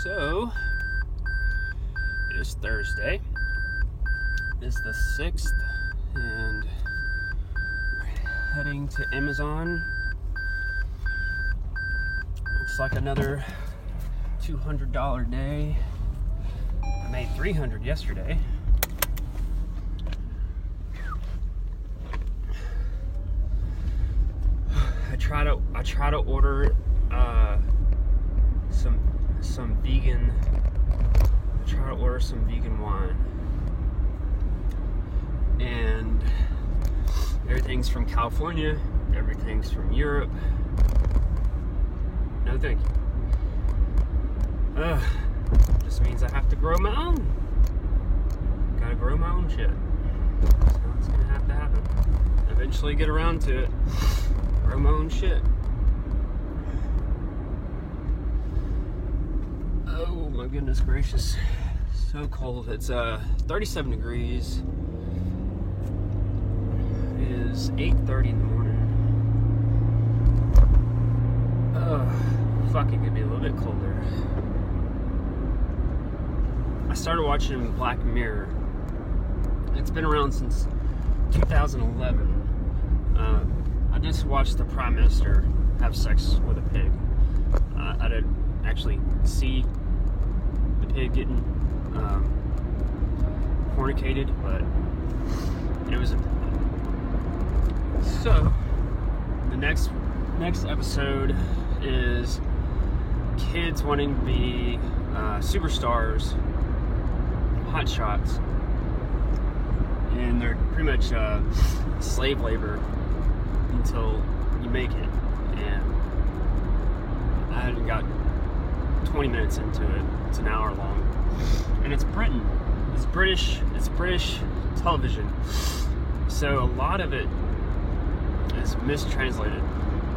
So, it is Thursday. It's the 6th, and we're heading to Amazon. Looks like another $200 day. I made $300 yesterday. I try to order some vegan. I try to order some vegan wine, and everything's from California. Everything's from Europe. No thank you. Just means I have to grow my own. Gotta grow my own shit. So it's gonna have to happen. Eventually get around to it. Grow my own shit. Oh my goodness gracious. So cold. It's 37 degrees. It is 8:30 in the morning. Fuck, it could be a little bit colder. I started watching Black Mirror. It's been around since 2011. I just watched the Prime Minister have sex with a pig. I didn't actually see the pig getting fornicated, but it was so the next episode is kids wanting to be superstars, hotshots, and they're pretty much slave labor until you make it. And I hadn't got 20 minutes into it. It's an hour long, and it's Britain. It's British television. So a lot of it is mistranslated,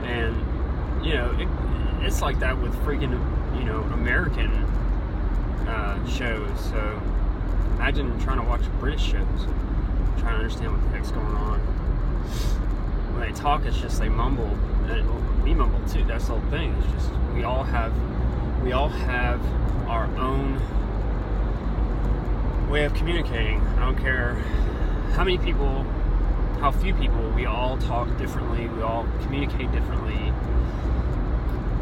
and it's like that with freaking American shows. So imagine trying to watch British shows, trying to understand what the heck's going on. When they talk, it's just they mumble, and we mumble too. That's the whole thing. It's just we all have our own way of communicating. I don't care how few people, we all talk differently, we all communicate differently.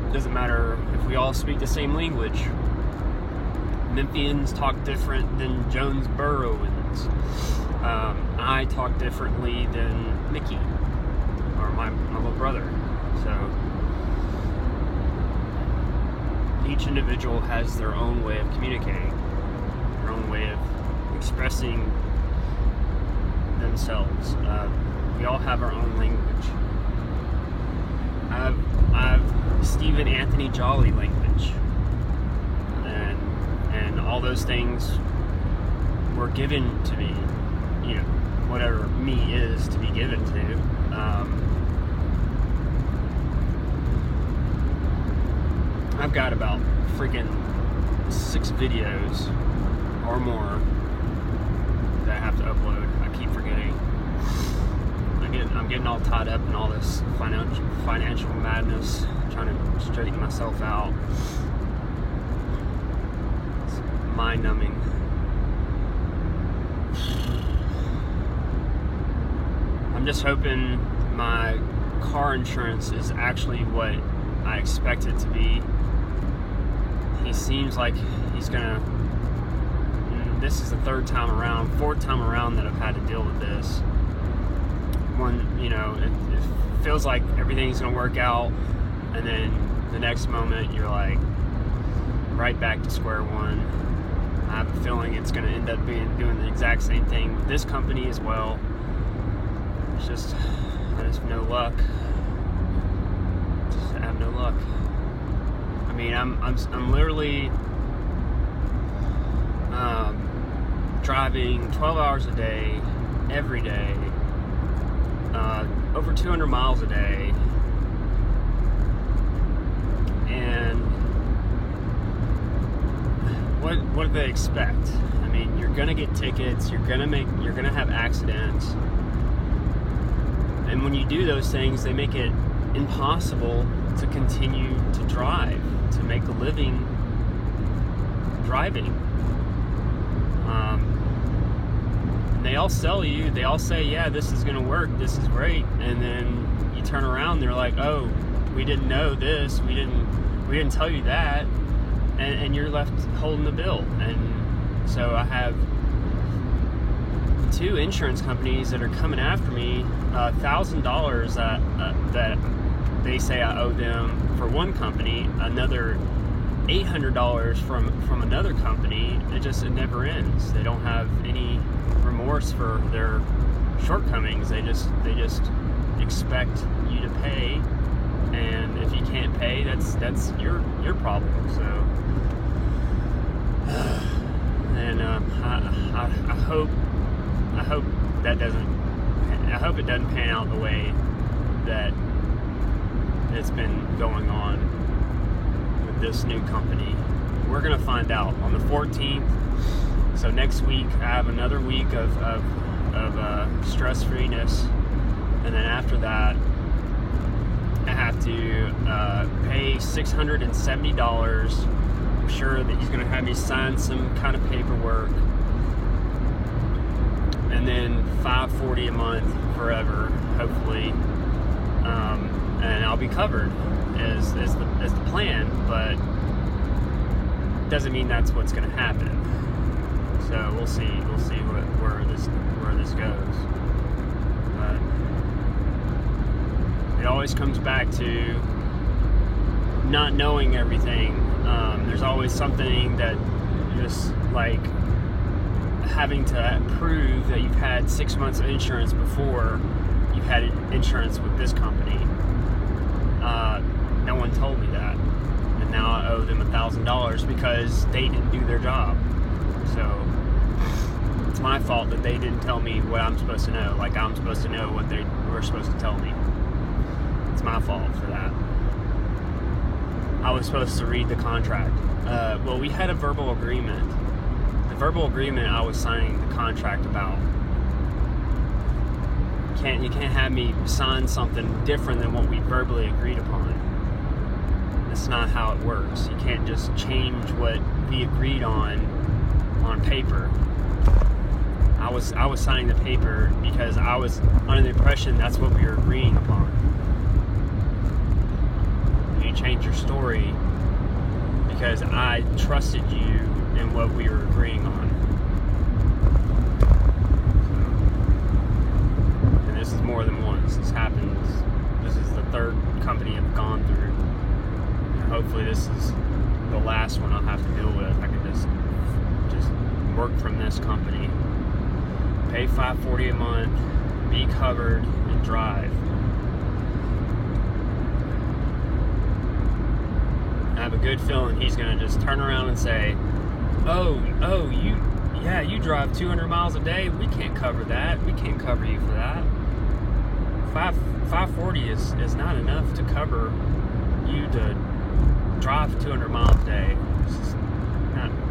It doesn't matter if we all speak the same language. Memphians talk different than Jonesboroans. I talk differently than Mickey, or my little brother. So each individual has their own way of communicating, their own way of expressing themselves. We all have our own language. I have Stephen Anthony Jolly language, and all those things were given to me. Whatever me is to be given to. I've got about freaking 6 videos or more that I have to upload. I keep forgetting. I'm getting all tied up in all this financial madness, trying to straighten myself out. It's mind-numbing. I'm just hoping my car insurance is actually what I expect it to be. He seems like he's gonna. This is the 4th time around that I've had to deal with this. It feels like everything's gonna work out, and then the next moment you're like right back to square one. I have a feeling it's gonna end up doing the exact same thing with this company as well. I just have no luck. I have no luck. I mean, I'm literally driving 12 hours a day, every day, over 200 miles a day, and what do they expect? I mean, you're gonna get tickets. You're gonna have accidents. And when you do those things, they make it impossible to continue to drive, to make a living driving. They all sell you. They all say, yeah, this is going to work. This is great. And then you turn around, they're like, oh, we didn't know this. We didn't tell you that. And you're left holding the bill. And so I have 2 insurance companies that are coming after me, $1,000 that they say I owe them for one company, another $800 from another company. It never ends. They don't have any remorse for their shortcomings. They just expect you to pay, and if you can't pay, that's your problem. So, and I hope that it doesn't pan out the way that it's been going on with this new company. We're gonna find out on the 14th. So next week I have another week of stress-freeness, and then after that I have to pay $670. I'm sure that he's gonna have me sign some kind of paperwork, and then $540 a month forever, hopefully, and I'll be covered as the plan, but doesn't mean that's what's going to happen. So we'll see where this goes. But it always comes back to not knowing everything. There's always something that just like having to prove that you've had 6 months of insurance before you've had insurance with this company. No one told me that, and now I owe them $1,000 because they didn't do their job. So it's my fault that they didn't tell me what I'm supposed to know. Like I'm supposed to know what they were supposed to tell me. It's my fault for that. I was supposed to read the contract. Well, we had a verbal agreement. The verbal agreement I was signing the contract about. You can't have me sign something different than what we verbally agreed upon. That's not how it works. You can't just change what we agreed on paper. I was signing the paper because I was under the impression that's what we were agreeing upon. You change your story because I trusted you in what we were agreeing on. And this is more than once. This happens. This is the 3rd company I've gone through. And hopefully this is the last one I'll have to deal with. I can just work from this company, pay $540 a month, be covered, and drive. I have a good feeling he's going to just turn around and say, you drive 200 miles a day. We can't cover that. We can't cover you for that. $540 is not enough to cover you to drive 200 miles a day.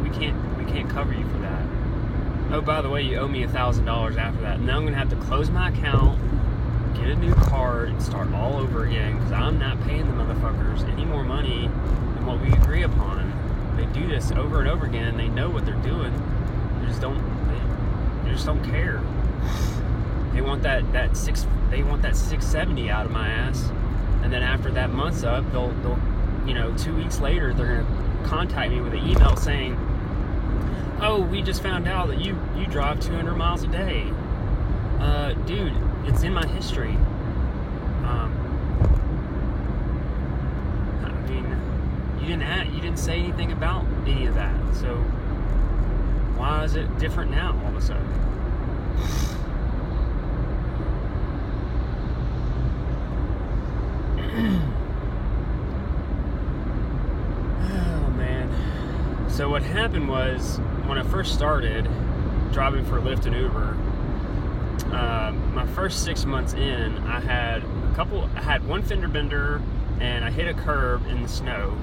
We can't cover you for that. Oh, by the way, you owe me $1,000 after that. Now I'm going to have to close my account, get a new card, and start all over again because I'm not paying the motherfuckers any more money than what we agree upon. They do this over and over again. They know what they're doing. They just don't care. They want that $670 out of my ass, and then after that month's up, they'll 2 weeks later they're gonna contact me with an email saying, "Oh, we just found out that you drive 200 miles a day." Dude, it's in my history. I mean, you didn't say anything about any of that. So why is it different now all of a sudden? Oh man. So what happened was, when I first started driving for Lyft and Uber, my first 6 months in, I had one fender bender, and I hit a curb in the snow,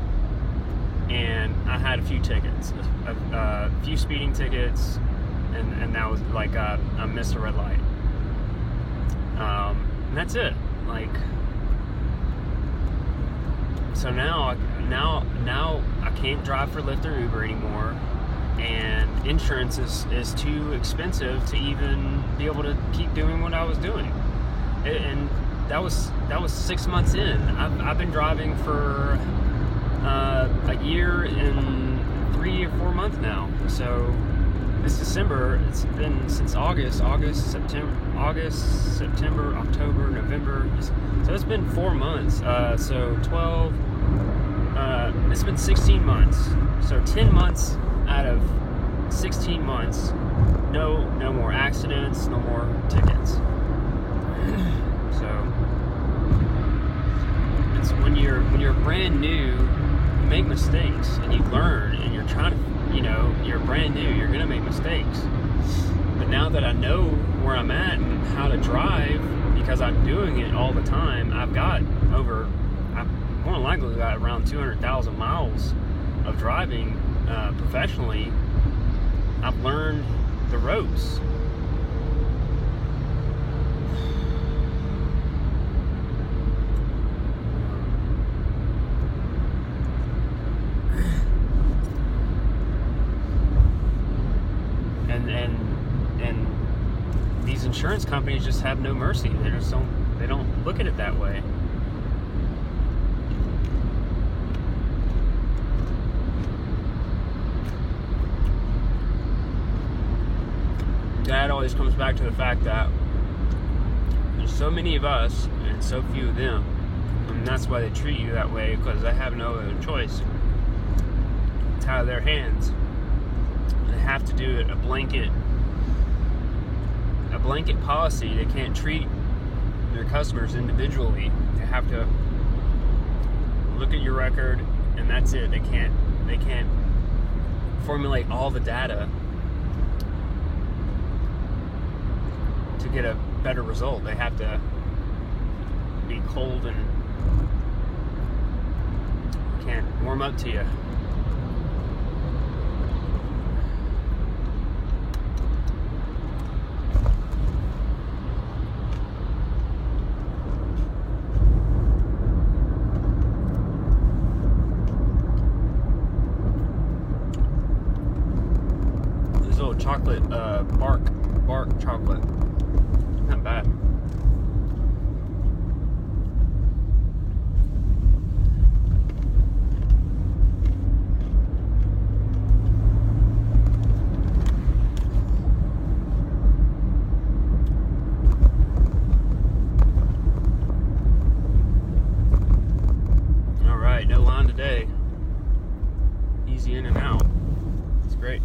and I had a few tickets, a few speeding tickets, and that was like I missed a red light. And that's it. Like, so now I can't drive for Lyft or Uber anymore. and insurance is too expensive to even be able to keep doing what I was doing. And that was 6 months in. I've been driving for a year and 3 or 4 months now. So this December, it's been since August, September, October, November. So it's been 4 months. So 12. It's been 16 months. So 10 months out of 16 months, no more accidents, no more tickets. So it's when you're brand new, you make mistakes and you learn, and you're trying to, you're brand new, you're gonna make mistakes. But now that I know where I'm at and how to drive, because I'm doing it all the time, I've more than likely got around 200,000 miles of driving professionally. I've learned the ropes. And these insurance companies just have no mercy. They don't look at it that way. That always comes back to the fact that there's so many of us and so few of them, and that's why they treat you that way, because they have no other choice. It's out of their hands. They have to do it a blanket policy. They can't treat their customers individually. They have to look at your record, and that's it. They can't formulate all the data to get a better result. They have to be cold and can't warm up to you. This little chocolate bark chocolate. Not bad. All right, no line today. Easy in and out. It's great.